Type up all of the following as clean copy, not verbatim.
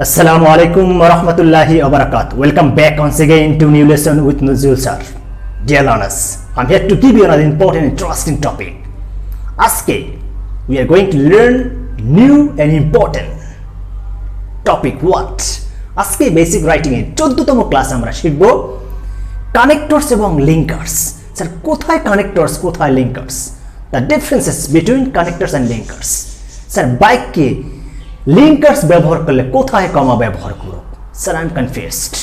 Assalamu alaikum wa rahmatullahi wa barakatuh. Welcome back once again to new lesson with Nazrul sir. Dear learners, I'm here to give you another important interesting topic. Aske, we are going to learn new and important topic. What? Aske basic writing এর 14তম class আমরা শিখব connectors এবং linkers. Sir কোথায় connectors কোথায় linkers? The differences between connectors and linkers. Sir বাক্যে linkers ব্যবহার করলে কোথায় কমা ব্যবহার করব? Sir I am confused.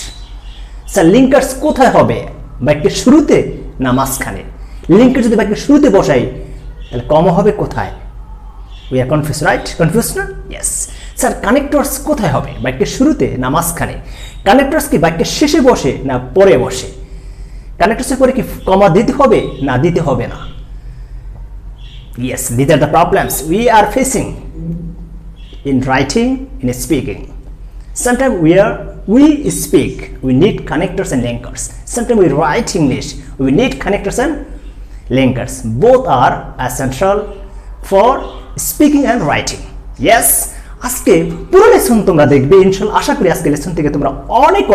Sir linkers কোথায় হবে, বাক্যের শুরুতে না মাঝখানে? লিঙ্কার যদি বাক্যের শুরুতে বসাই তাহলে কমা হবে কোথায়? We are confuse, right? Confuse না? ইয়েস। স্যার কানেক্টরস কোথায় হবে, বাক্যের শুরুতে না মাঝখানে? কানেক্টরস কি বাক্যের শেষে বসে না পরে বসে? কানেক্টরসের পরে কি কমা দিতে হবে না দিতে হবে না? Yes, these are the problems we are facing in writing, in speaking. Sometimes we speak, we need connectors and linkers. Sometimes we write English, we need connectors and linkers. Both are essential for speaking and writing. Yes, আজকে পুরো lesson তোমরা দেখবে ইনশাআল্লাহ। আশা করি আজকে lesson থেকে তোমরা অনেক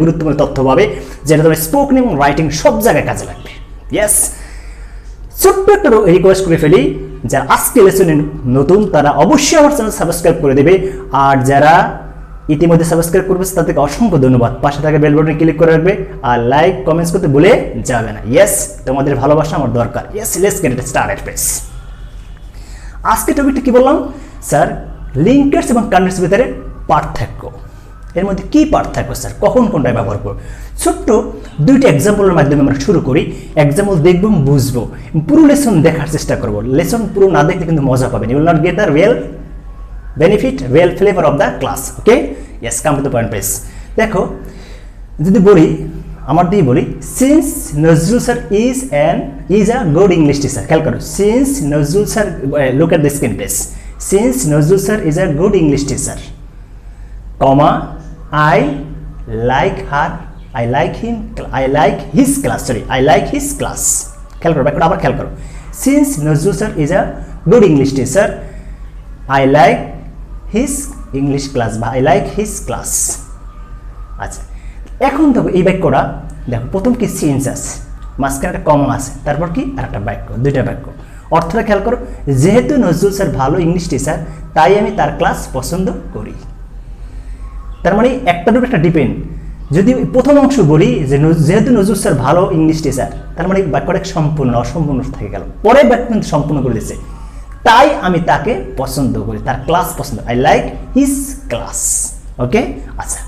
গুরুত্বপূর্ণ তথ্য পাবে, যেটা তোমার স্পোকেন এবং রাইটিং সব জায়গায় কাজে লাগবে। ইয়েস, ছোট্ট একটা রিকোয়েস্ট করে ফেলি, যারা আজকে লেসনে নতুন তারা অবশ্যই আমার চ্যানেল সাবস্ক্রাইব করে দেবে, আর যারা ইতিমধ্যে সাবস্ক্রাইব করবে তাদেরকে অসংখ্য ধন্যবাদ। পাশে থাকা বেল বাটনে ক্লিক করে রাখবে আর লাইক কমেন্টস করতে ভুলে যাবে না। ইয়েস, তোমাদের ভালোবাসা আমার দরকার। Yes, let's get it started please. আজকে টপিকটা কি বললাম? স্যার লিঙ্কার্স এবং কানেক্টরস ভিতরে পার্থক্য। এর মধ্যে কি পার্থক্য স্যার, কখন কোনটা ব্যবহার করব? ছোট্ট দুইটা এক্সাম্পলের মাধ্যমে আমরা শুরু করি। এক্সাম্পল দেখবো, বুঝবো, পুরো লেসন দেখার চেষ্টা করবো। লেসন পুরো না দেখলে কিন্তু মজা পাবেন। You will not get the real benefit, real flavour of the class. Okay, yes, come to the point please. দেখো, যদি বলি, আমার দিয়ে বলি, since Nazrul sir is a good English teacher. খেয়াল করো, since Nazrul sir, look at the screen please. Since Nazrul sir is a good English teacher, comma, I like her, I like him, I like his class, I like his class. খেয়াল করো, ব্যাপারটা আবার খেয়াল করো। Since Nazrul sir is a good English teacher, I like his English class, বা I like his class. আচ্ছা, এখন দেখো এই বাক্যটা, দেখো প্রথম কি সিন্স আছে, মাঝখানে একটা কমা আছে, তারপর কি আর একটা বাক্য, দুইটা বাক্য। অর্থটা খেয়াল করো, যেহেতু নজরুল স্যার ভালো ইংলিশ টিচার তাই আমি তার ক্লাস পছন্দ করি। তার মানে একটার উপর একটা ডিপেন্ড। যদি প্রথম অংশ বলি যে যেহেতু নজরুল স্যার ভালো ইংলিশ টিচার, তার মানে বাক্যটা সম্পূর্ণ অসম্পূর্ণ থেকে গেল। পরের বাক্য কিন্তু সম্পূর্ণ করে দিচ্ছে, তাই আমি তাকে পছন্দ করি, তার ক্লাস পছন্দ, আই লাইক হিজ ক্লাস। ওকে, আচ্ছা,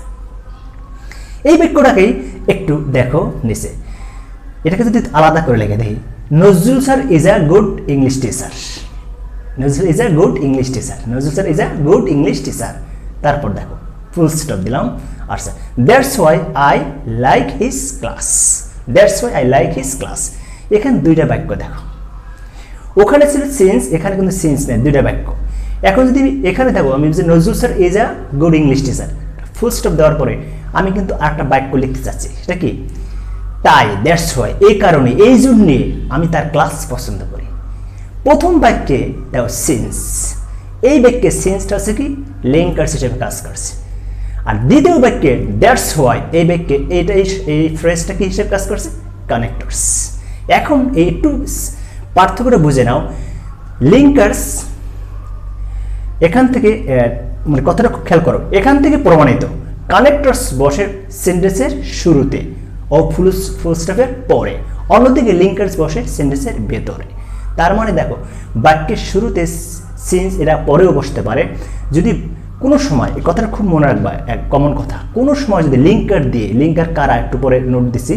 এই বাক্যটাকেই একটু দেখো নিচে, এটাকে যদি আলাদা করে লেগে দেখি, Nazrul sir is a good English teacher, Nazrul is a good English teacher, Nazrul sir is a good English teacher. তারপর দেখো ফুল স্টপ দিলাম, আর sir that's why I like his class, that's why I like his class. এখানে দুইটা বাক্য দেখো, ওখানে ছিল সিন্স, এখানে কিন্তু সিন্স নেই, দুইটা বাক্য। এখন যদি এখানে দেখো, আমি যে Nazrul sir is a good English teacher, full stop দেওয়ার পরে আমি কিন্তু আরেকটা বাক্য লিখতে চাচ্ছি, সেটা কি? তাই, দ্যাটস ওয়াই, এই কারণে, এই জন্যে আমি তার ক্লাস পছন্দ করি। প্রথম বাক্যে দেখো সিন্স, এই বাক্যে সিন্সটা হচ্ছে কি লিঙ্কার্স হিসেবে কাজ করছে। আর দ্বিতীয় বাক্যে দ্যাটস হোয়াই, এই বাক্যে এই ফ্রেজটা কি হিসেবে কাজ করছে? কানেক্টরস। এখন এই একটু পার্থক্যটা বুঝে নাও। লিঙ্কার্স এখান থেকে, মানে কথাটা খুব খেয়াল করো, এখান থেকে প্রমাণিত কানেক্টরস বসে সেন্টেন্সের শুরুতে ও ফুল স্টপের পরে, অন্যদিকে লিঙ্কার্স বসে সেন্টেন্সের ভেতরে। তার মানে দেখো, বাক্যের শুরুতে সিন্স এরা পরেও বসতে পারে। যদি কোনো সময়, এই কথাটা খুব মনে রাখবা, এক কমন কথা, কোনো সময় যদি লিঙ্কার দিয়ে, লিঙ্কার কারা একটু পরে নোট দিছি,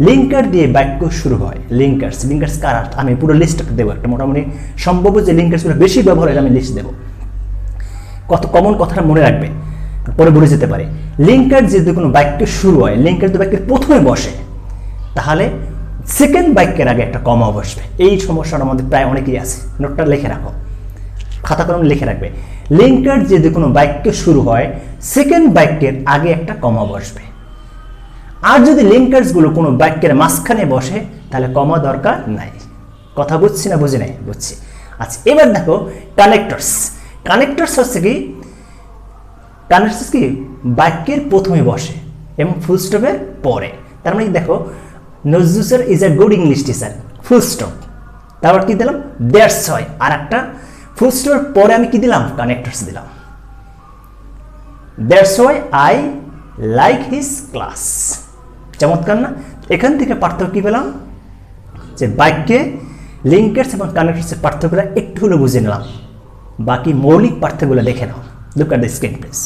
লিঙ্কার দিয়ে বাক্য শুরু হয়, লিঙ্কার্স কারা, আমি পুরো লিস্ট দেবো একটা, মোটামুটি সম্ভব যে লিঙ্কার্সগুলো বেশি ব্যবহার হয় আমি লিস্ট দেবো। কত কমন কথাটা মনে রাখবে, পরে বলে যেতে পারে। লিঙ্কার যদি কোনো বাক্য শুরু হয়, লিঙ্কার যদি বাক্যের প্রথমে বসে, তাহলে সেকেন্ড বাক্যের আগে একটা কমা বসবে। এই সমস্যাটা আমাদের প্রায় অনেকেই আছে, নোটটা লিখে রাখো, খাতা কলম লিখে রাখবে। লিঙ্কার যদি কোনো বাক্য শুরু হয়, সেকেন্ড বাক্যের আগে একটা কমা বসবে। আর যদি লিঙ্কার্সগুলো কোনো বাক্যের মাঝখানে বসে, তাহলে কমা দরকার নাই। কথা বুঝছি না বুঝি নাই? বুঝছি। আচ্ছা, এবার দেখো কানেক্টরস। কানেক্টরস হচ্ছে কি কানেক্টরস কি বাক্যের প্রথমে বসে এবং ফুল স্টপের পরে। তার মানে দেখো Nazrul sir is a good English teacher, full stop, তারপর কি দিলাম দ্যাটস হয়, আর একটা ফুল স্টপের পরে আমি কি দিলাম কানেক্টরস দিলাম, that's why I like his class. চমৎকার না? এখান থেকে পার্থক্য কি পেলাম যে বাক্যে লিঙ্কার্স এবং কানেক্টরসের পার্থক্যটা একটু হলেও বুঝে নিলাম। বাকি মৌলিক পার্থক্যগুলো দেখে নাও। Look at the screen please.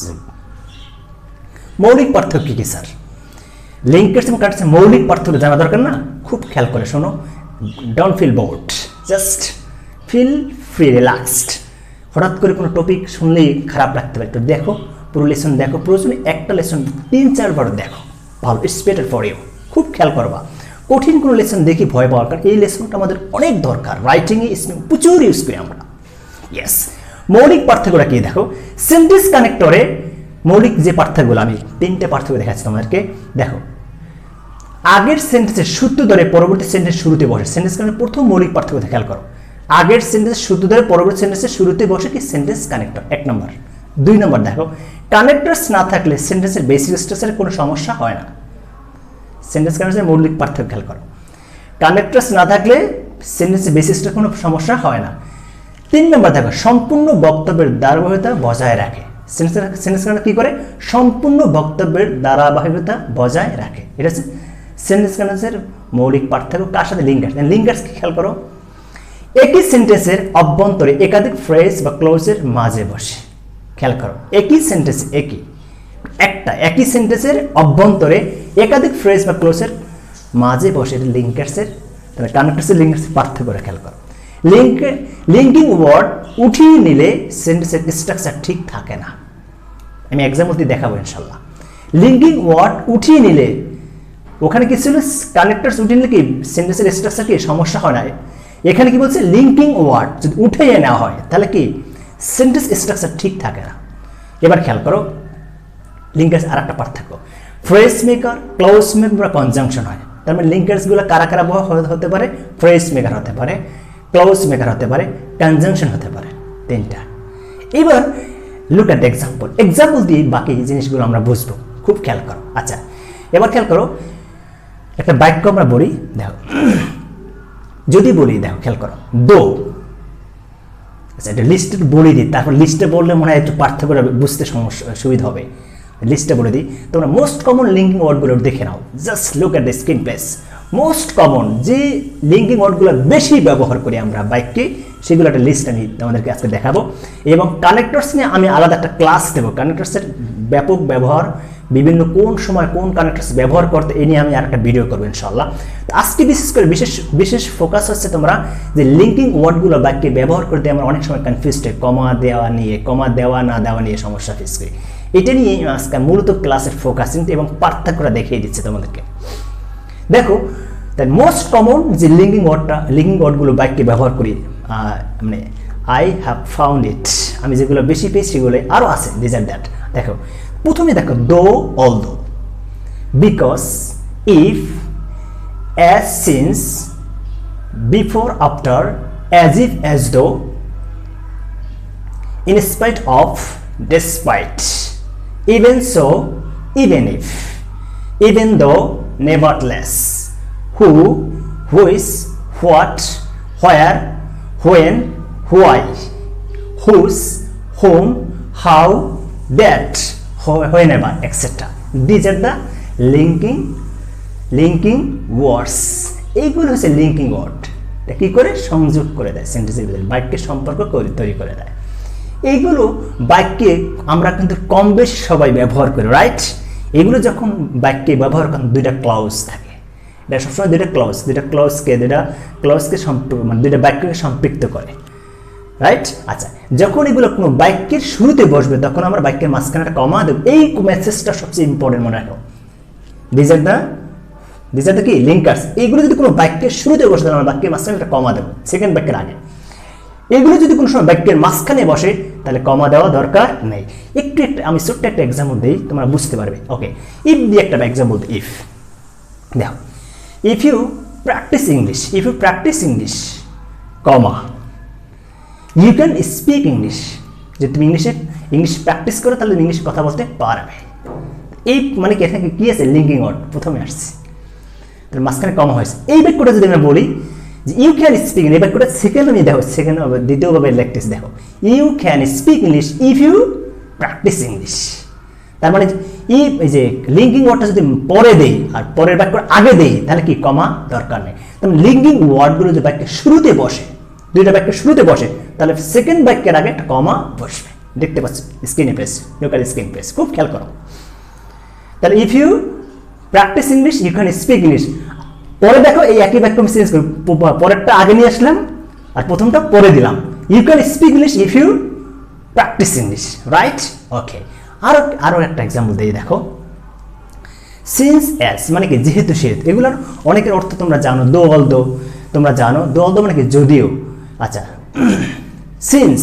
মৌলিক পার্থক্য কি স্যার? লিঙ্কার্স এবং কানেক্টরসের মৌলিক পার্থক্য জানা দরকার না? খুব খেয়াল করে শোনো, don't feel bored, just feel free, relaxed. হঠাৎ করে কোনো টপিক শুনলেই খারাপ লাগতে পারে, একটু দেখো, পুরো লেসন দেখো, প্রয়োজনে একটা লেসন 3-4 বার দেখো, ভালো, ইটস বেটার ফর ইউ। খুব খেয়াল করবা, কঠিন কোনো লেসন দেখি ভয় পাওয়ার, কারণ এই লেসনটা আমাদের অনেক দরকার, রাইটিংয়ে প্রচুর ইউজ করি আমরা। ইয়েস, মৌলিক পার্থক্যটা কি দেখো, সেন্টেন্স কানেক্টরে মৌলিক যে পার্থক্যগুলো আমি 3টে পার্থক্য দেখাচ্ছি তোমাদেরকে। দেখো, আগের সেন্টেন্সের সূত্র ধরে পরবর্তী সেন্টেন্স শুরুতে বসে। সেন্টেন্স কানেক্টর প্রথম মৌলিক পার্থক্য খেয়াল করো, আগের সেন্টেন্সের সূত্র ধরে পরবর্তী সেন্টেন্সের শুরুতে বসে কি সেন্টেন্স কানেক্টর, 1 নম্বর। 2 নম্বর দেখো, কানেক্টরস না থাকলে সেন্টেন্সের বেসিক স্ট্রাকচারে কোনো সমস্যা হয় না। সেন্টেন্স কানেক্টরের মৌলিক পার্থক্য খেয়াল করো, কানেক্টরস না থাকলে সেন্টেন্সের বেসিক স্ট্রাকচারে কোনো সমস্যা হয় না। 3 নম্বর দেখো, সম্পূর্ণ বক্তব্যের ধারাবাহিকতা বজায় রাখে। সেন্টেন্স কানেক্টর কি করে? সম্পূর্ণ বক্তব্যের ধারাবাহিকতা বজায় রাখে। এটা হচ্ছে সেন্টেন্স কানেক্টরের মৌলিক পার্থক্য। কার সাথে? লিঙ্কার্স। লিঙ্কার্স কি খেয়াল করো, একই সেন্টেন্সের অভ্যন্তরে একাধিক ফ্রেজ বা ক্লোজের মাঝে বসে। খেয়াল করো, একই সেন্টেন্স, একই সেন্টেন্সের অভ্যন্তরে একাধিক ফ্রেজ বা ক্লোজের মাঝে বসে, এটা লিঙ্কার্সের। তাহলে কানেক্টরসের লিঙ্কার্সের পার্থক্য খেয়াল করো। লিঙ্কিং ওয়ার্ড উঠিয়ে নিলে সেন্টেন্সের স্ট্রাকচার ঠিক থাকে না। আমি এক্সাম্পল দিয়ে দেখাবো ইনশাল্লাহ। লিঙ্কিং ওয়ার্ড উঠিয়ে নিলে, ওখানে কি ছিল কানেক্টরস উঠিয়ে নিলে কি সেন্টেন্সের স্ট্রাকচার কি সমস্যা হয় না। এখানে কি বলছে, লিঙ্কিং ওয়ার্ড যদি উঠিয়ে নেওয়া হয় তাহলে কি সেন্টেন্স স্ট্রাকচার ঠিক থাকে না। এবার খেয়াল করো লিঙ্কার্স আর একটা পার্থক্য, ফ্রেজ মেকার, ক্লোজ মেকার বা কনজাংশন হয়। তার মানে লিঙ্কার্সগুলো কারা কারা হতে পারে? ফ্রেজ মেকার হতে পারে, ক্লোজ মেকার হতে পারে, কনজাংশন হতে পারে, 3টা। এবার লুক এট এক্সাম্পল, এক্সাম্পল দিয়ে বাকি জিনিসগুলো আমরা বুঝবো। খুব খেয়াল করো। আচ্ছা, এবার খেয়াল করো, একটা বাক্য আমরা বলি, দেখো যদি বলি, দেখো খেয়াল করো, দো। আচ্ছা, এটা লিস্টে বলে দিই, তারপর লিস্টে বললে মনে হয় একটু পার্থক্য বুঝতে সুবিধা হবে। লিস্টে বলে দিই, তোমরা মোস্ট কমন লিঙ্কিং ওয়ার্ডগুলো দেখে নাও। Just look at the screen please. Most common যে লিঙ্কিং ওয়ার্ডগুলো বেশি ব্যবহার করি আমরা বাক্যে, সেগুলো একটা লিস্ট আমি তোমাদেরকে আজকে দেখাবো। এবং কানেক্টরস নিয়ে আমি আলাদা একটা ক্লাস দেবো। কানেক্টরসের ব্যাপক ব্যবহার, বিভিন্ন কোন সময় কোন কানেক্টরস ব্যবহার করতে, এ নিয়ে আমি আর একটা ভিডিও করবো ইনশাল্লাহ। আজকে বিশেষ করে বিশেষ ফোকাস হচ্ছে তোমরা যে লিঙ্কিং ওয়ার্ডগুলো বাক্যে ব্যবহার করতে আমরা অনেক সময় কনফিউজড হই, কমা দেওয়া না দেওয়া নিয়ে সমস্যা ফেস করি। এটা নিয়ে আজকে মূলত ক্লাসের ফোকাসিং এবং পার্থক্যটা দেখিয়ে দিচ্ছে তোমাদেরকে। দেখো, তাই মোস্ট কমন যে লিঙ্কিং ওয়ার্ডগুলো বাক্যে ব্যবহার করি, মানে আই হ্যাভ ফাউন্ড ইট, আমি যেগুলো বেশি পেয়েছি সেগুলো আরও আছে, দিস আর দ্যাট। দেখো, প্রথমে দেখো দো, although, because, if, as, since, before, after, as if, as though, in spite of, despite, even so, even if, even though, nevertheless, who, which, what, where, when, why, whose, whom, how, that, whenever, etc. These are the linking words. এইগুলো হচ্ছে linking word. কি করে সংযোগ করে দেয় সেন্টেন্সের ভিতরে, বাক্যের সম্পর্ক তৈরি করে দেয়। এইগুলো বাক্যে আমরা কিন্তু কম বেশি সবাই ব্যবহার করি, রাইট? এগুলো যখন বাক্যে ব্যবহার করেন, 2টা ক্লজ থাকে। এটা সবসময় 2টা ক্লজকে মানে 2টা বাক্যকে সম্পৃক্ত করে, রাইট? আচ্ছা, যখন এগুলো কোনো বাক্যের শুরুতে বসবে তখন আমরা বাক্যের মাঝখানে একটা কমা দেব। এই মেসেজটা সবচেয়ে ইম্পর্টেন্ট মনে রাখো। দিস আর দ্য কি লিঙ্কার্স। এইগুলো যদি কোনো বাক্যের শুরুতে বসে তাহলে আমরা বাক্যের মাঝখানে একটা কমা দেবো, সেকেন্ড বাক্যের আগে। এগুলো যদি কোনো সময় বাক্যের মাঝখানে বসে তাহলে কমা দেওয়া দরকার নেই। আমি ছোট্ট একটা এক্সাম্পল দিই, তোমরা বুঝতে পারবে। ওকে, ইফ দিয়ে একটা এক্সাম্পল দিই। ইফ, দেখো, if you practice English, comma, you can speak English, যে তুমি ইংলিশে ইংলিশ প্র্যাকটিস করে তাহলে ইংলিশ কথা বলতে পারবে। এই মানে কি এখানে কি আছে লিঙ্কিং ওয়ার্ড প্রথমে আসছে, তাহলে মাঝখানে কমা হয়েছে। এই বাক্যটা যদি আমরা বলি যে ইউ ক্যান স্পিক, এই বাক্যটা সেকেন্ড আমি দেখো সেকেন্ড দ্বিতীয়ভাবে লেখতেছি, দেখো you can speak English if you practice English. তার মানে এই যে লিঙ্কিং ওয়ার্ডটা যদি পরে দেই আর পরের বাক্যের আগে দেই তাহলে কি কমা দরকার নেই। তাহলে লিঙ্কিং ওয়ার্ডগুলো যদি বাক্যের শুরুতে বসে, দুইটা বাক্যের শুরুতে বসে, তাহলে সেকেন্ড বাক্যের আগে একটা কমা বসবে। দেখতে পাচ্ছ স্ক্রিনে প্রেস, লোকাল স্ক্রিন প্রেস, খুব খেয়াল করো। তাহলে if you practice English you can speak English. পরে দেখো এই একই বাক্য আমি চেঞ্জ করি, পরেরটা আগে নিয়ে আসলাম আর প্রথমটা পরে দিলাম। You can speak English if you practice English, right? Okay, আরো একটা এক্সাম্পল দিই, দেখো সিন্স অ্যাজ মানে কি যেহেতু সেহেতু, এগুলোর অনেকের অর্থ তোমরা জানো, দো অল দো তোমরা জানো, দো অল দো মানে কি যদিও। আচ্ছা, since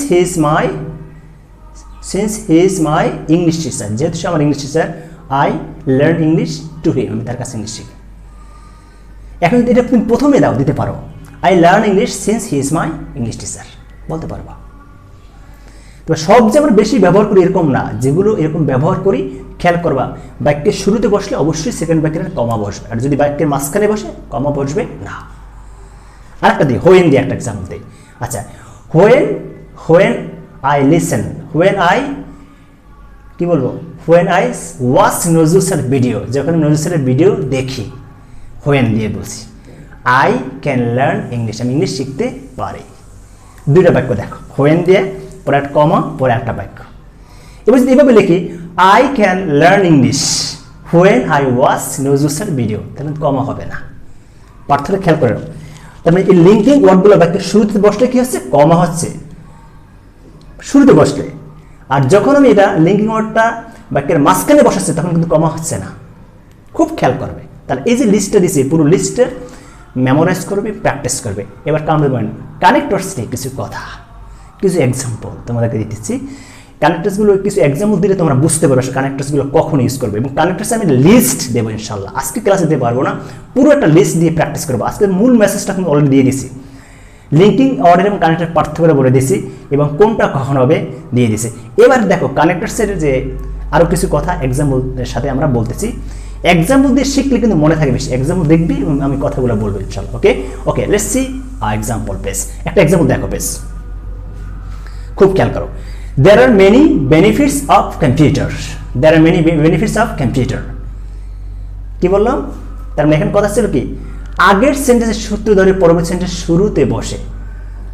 he is my English teacher, যেহেতু সে আমার English teacher, I learn English to him, আমি তার কাছে ইংলিশ শিখি। এখন এটা তুমি প্রথমে দাও, দিতে পারো I learn English since he is my English teacher, বলতে পারবা। তবে সব যে আমরা বেশি ব্যবহার করি এরকম না, যেগুলো এরকম ব্যবহার করি খেয়াল করবা বাক্যের শুরুতে বসলে অবশ্যই সেকেন্ড বাক্যের কমা বসবে, আর যদি বাক্যের মাঝখানে বসে কমা বসবে না। আরেকটা দিই, হোয়েন দিয়ে একটা এক্সাম্পল দিই। আচ্ছা, হোয়েন আই লিসেন, কি বলবো, when I watch Nazrul sir video, যখন নজরুল স্যারের ভিডিও দেখি, হোয়েন দিয়ে বলছি। আই ক্যান লার্ন ইংলিশ, আমি ইংলিশ শিখতে পারি। দুইটা বাক্য দেখো, হোয়েন দিয়ে পরে একটা কমা পরে একটা বাক্য। এবার যদি এভাবে লিখি I can learn English when I watch Nazrul sir video, তাহলে কমা হবে না। পার্থক্য খেয়াল করে, তার মানে এই লিঙ্কিং ওয়ার্ডগুলো বাক্যের শুরুতে বসলে কি হচ্ছে, কমা হচ্ছে শুরুতে বসলে, আর যখন আমি এটা লিঙ্কিং ওয়ার্ডটা বাক্যের মাঝখানে বসাচ্ছি তখন কিন্তু কমা হচ্ছে না। খুব খেয়াল করবে। তাহলে এই যে লিস্টটা দিয়েছি পুরো লিস্টে মেমোরাইজ করবে, প্র্যাকটিস করবে। এবার কানেক্টরস নিয়ে কিছু কথা, কিছু এক্সাম্পল তোমাদেরকে দিতেছি। কানেক্টরসগুলো কিছু এক্সাম্পল দিলে তোমরা বুঝতে পারবে কানেক্টরসগুলো কখন ইউজ করবে, এবং কানেক্টরস আমি লিস্ট দেবো ইনশাল্লাহ। আজকে ক্লাসে দিতে পারবো না, পুরো একটা লিস্ট দিয়ে প্র্যাকটিস করবো। আজকে মূল মেসেজটা তুমি অলরেডি দিয়ে দিছি, লিঙ্কিং অর্ডার এবং কানেক্টর পার্থক্য বলে দিয়েছি এবং কোনটা কখন হবে দিয়ে দিয়েছি। এবার দেখো কানেক্টরসের যে আরও কিছু কথা এক্সাম্পলের সাথে আমরা বলতেছি। এক্সাম্পল দিয়ে শিখলে কিন্তু মনে থাকে বেশি, এক্সাম্পল দেখবি আমি কথাগুলো বলবো ইনশাল্লাহ। Okay let's see example page. একটা এক্সাম্পল দেখো পেজ, খুব খেয়াল করো। There are many benefits of computer. There are many benefits of computer. কি বললাম? তার মানে এখানে কথা ছিল কি, আগের সেন্টেন্সের সূত্র ধরে পরবর্তী সেন্টেন্স শুরুতে বসে,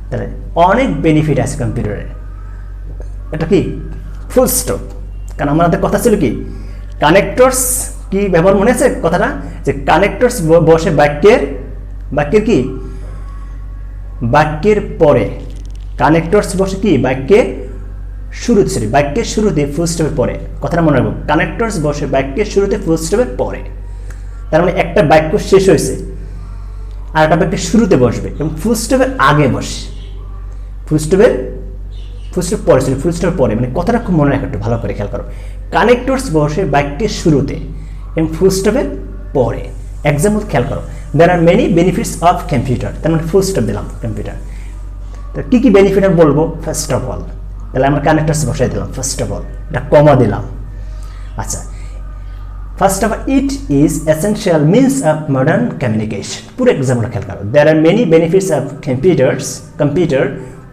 তাহলে অনেক বেনিফিট আছে কম্পিউটারে। এটা কি ফুল স্টপ, কারণ আমাদের কথা ছিল কি কানেক্টরস কি ব্যবহার মনে আছে কথাটা, যে কানেক্টরস বসে বাক্যের কি বাক্যের পরে, কানেক্টরস বসে কি বাক্যের বাক্যের শুরুতে ফুল স্টপের পরে। কথাটা মনে রাখবো, কানেক্টরস বসে বাক্যের শুরুতে ফুল স্টপের পরে। তার মানে একটা বাক্য শেষ হয়েছে আর একটা বাক্যের শুরুতে বসবে এবং ফুল স্টপের আগে বসে, ফুল স্টপ পরে ছিল, ফুল স্টপের পরে। মানে কথাটা খুব মনে রাখো, একটু ভালো করে খেয়াল করো। কানেক্টরস বসে বাক্যের শুরুতে এবং ফুল স্টপের পরে। এক্সাম্পল খেয়াল করো, there are many benefits of computer, তার মানে ফুল স্টপ দিলাম কম্পিউটার। তো কি কি বেনিফিট বলবো, ফার্স্ট অফ অল, তাহলে আমরা কানেক্টরস বসাই দিলাম ফার্স্ট অফ অল, এটা কমা দিলাম। আচ্ছা, first of all it is essential means of modern communication. পুরো এক্সাম্পল খেয়াল করো, there are many benefits of computer.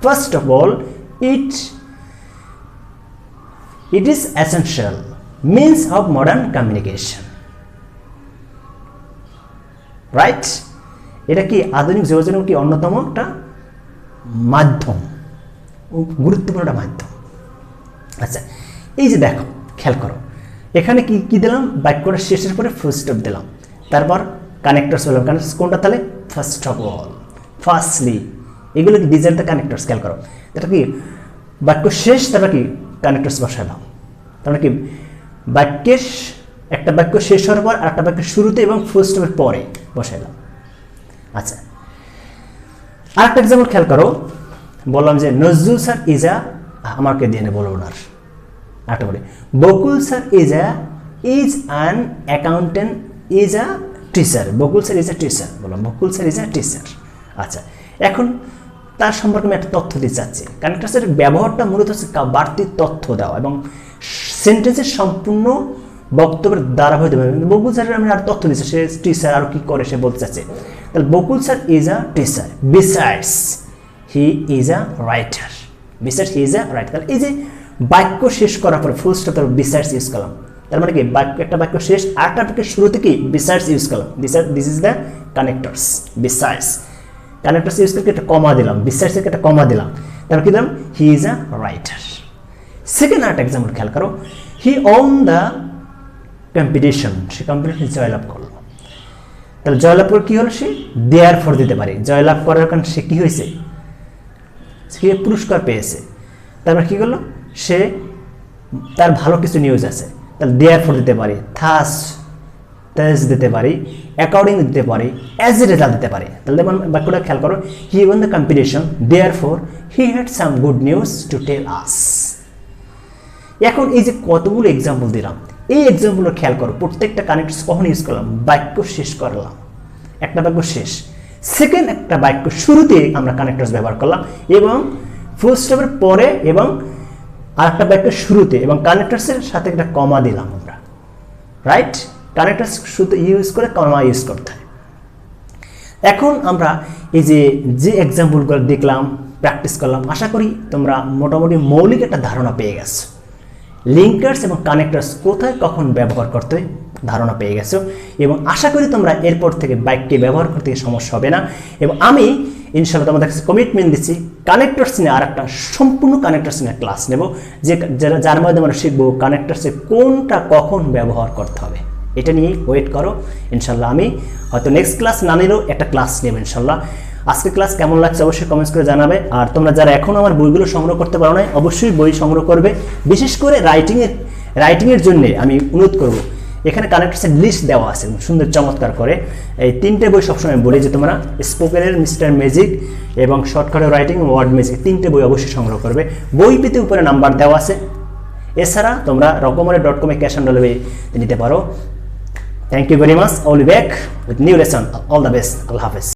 First of all it is essential means of modern communication, right? এটা কি আধুনিক যোগাযোগের কি অন্যতম একটা মাধ্যম, গুরুত্বপূর্ণ একটা মাধ্যম। আচ্ছা, এই যে দেখো খেয়াল করো, এখানে কি কি দিলাম, বাক্যটা শেষের পরে ফুল স্টপ দিলাম, তারপর কানেক্টরস বললাম। কানেক্টরস কোনটা তাহলে, ফার্স্ট অফ অল, ফার্স্টলি, এগুলো কি ডিজাইনটা কানেক্টরস। খেয়াল করো, এটা কি বাক্য শেষ, তারপর কি কানেক্টরস বসালাম। তার মানে কি বাক্যের একটা বাক্য শেষ হওয়ার পর আরেকটা বাক্যের শুরুতে এবং ফুল স্টপের পরে বসাইলাম। আচ্ছা, আরেকটা এক্সাম্পল খেয়াল করো, বললাম যে নজরুল স্যার ইজ আমাকে দিয়ে বলবো না, আরেকটা বলি, Bakul sir is an accountant is a teacher. Bakul sir is a teacher, বললাম Bakul sir is a teacher. আচ্ছা, এখন তার সম্পর্কে আমি একটা তথ্য দিতে চাচ্ছি। কানেক্টার্সের ব্যবহারটা মূলত হচ্ছে বাড়তি তথ্য দেওয়া এবং সেন্টেন্সের সম্পূর্ণ বক্তব্যের দ্বারা হইতে পারে। বকুল স্যারের আমি আর তথ্য দিচ্ছি, সে টিচার আর কি করে সে বলতে চাচ্ছে। তাহলে Bakul sir is a teacher, besides he is a writer, besides he is a writer. তাহলে এই যে বাক্য শেষ করার পরে ফুল স্টপ তারপর বিসাইডস ইউজ করলাম, তার মানে কি একটা বাক্য শেষ আরেকটা বাক্যের শুরুতে কি বিসাইডস ইউজ করলাম। This is the connectors, besides connectors use করে একটা কমা দিলাম, বিসাইডস থেকে একটা কমা দিলাম, তারপর কি দিলাম he is a writer. Second আরেকটা এক্সাম্পল খেয়াল করো, হি ওন দ্য কম্পিটিশন, সে কম্পিটিশন জয়লাভ করলো। তাহলে জয়লাভ করে কি হলো, সে দেয়ার ফর দিতে পারে, জয়লাভ করার কারণে সে কি হয়েছে, সে পুরস্কার পেয়েছে। তারপর কি করলো, সে তার ভালো কিছু নিউজ আছে, তাহলে দেয়ার ফর দিতে পারি, থাস দিতে পারি, অ্যাকর্ডিং দিতে পারি, অ্যাজ এ রেজাল্ট দিতে পারি। তাহলে যেমন বাক্যটা খেয়াল করো, he won the competition therefore he had some good news to tell us. এখন এই যে কতগুলো এক্সাম্পল দিলাম, এই এক্সাম্পলগুলো খেয়াল করো, প্রত্যেকটা কানেক্টরস কখন ইউজ করলাম, বাক্য শেষ করলাম, একটা বাক্য শেষ, সেকেন্ড একটা বাক্য শুরুতে আমরা কানেক্টরস ব্যবহার করলাম এবং ফুল স্টপের পরে এবং আরেকটা বাক্যের শুরুতে এবং কানেক্টরসের সাথে একটা কমা দিলাম আমরা, রাইট। কানেক্টরস শুরুতে ইউজ করে কমা ইউজ করতে হয়। এখন আমরা এই যে এক্সাম্পলগুলো দেখলাম, প্র্যাকটিস করলাম, আশা করি তোমরা মোটামুটি মৌলিক একটা ধারণা পেয়ে গেছো। লিঙ্কার্স এবং কানেক্টরস কোথায় কখন ব্যবহার করতে হয় ধারণা পেয়ে গেছো এবং আশা করি তোমরা এরপর থেকে বাক্যে ব্যবহার করতে সমস্যা হবে না। এবং আমি ইনশাআল্লাহ তোমাদের কাছে কমিটমেন্ট দিচ্ছি, কানেক্টরস নিয়ে আর একটা সম্পূর্ণ কানেক্টরস নিয়ে ক্লাস নেব, যার মাধ্যমে আমরা শিখবো কানেক্টরসে কোনটা কখন ব্যবহার করতে হবে। এটা নিয়ে ওয়েট করো, ইনশাআল্লাহ আমি হয়তো নেক্সট ক্লাস না নিলেও একটা ক্লাস নেব ইনশাআল্লাহ। আজকে ক্লাস কেমন লাগছে অবশ্যই কমেন্টস করে জানাবে। আর তোমরা যারা এখনও আমার বইগুলো সংগ্রহ করতে পারো না, অবশ্যই বই সংগ্রহ করবে। বিশেষ করে রাইটিংয়ের জন্য আমি অনুরোধ করব, এখানে কানেক্টরসের লিস্ট দেওয়া আছে সুন্দর চমৎকার করে। এই তিনটে বই সবসময় বলি যে তোমরা স্পোকেনের মিস্টার ম্যাজিক এবং শর্টকাটের রাইটিং ওয়ার্ড ম্যাজিক, তিনটে বই অবশ্যই সংগ্রহ করবে। বই পেতে উপরে নাম্বার দেওয়া আছে। এছাড়া তোমরা রকমারি.com ক্যাশ অন ডেলিভারি নিতে পারো। Thank you very much. I will be back with new lesson. All the best. Allah হাফেজ।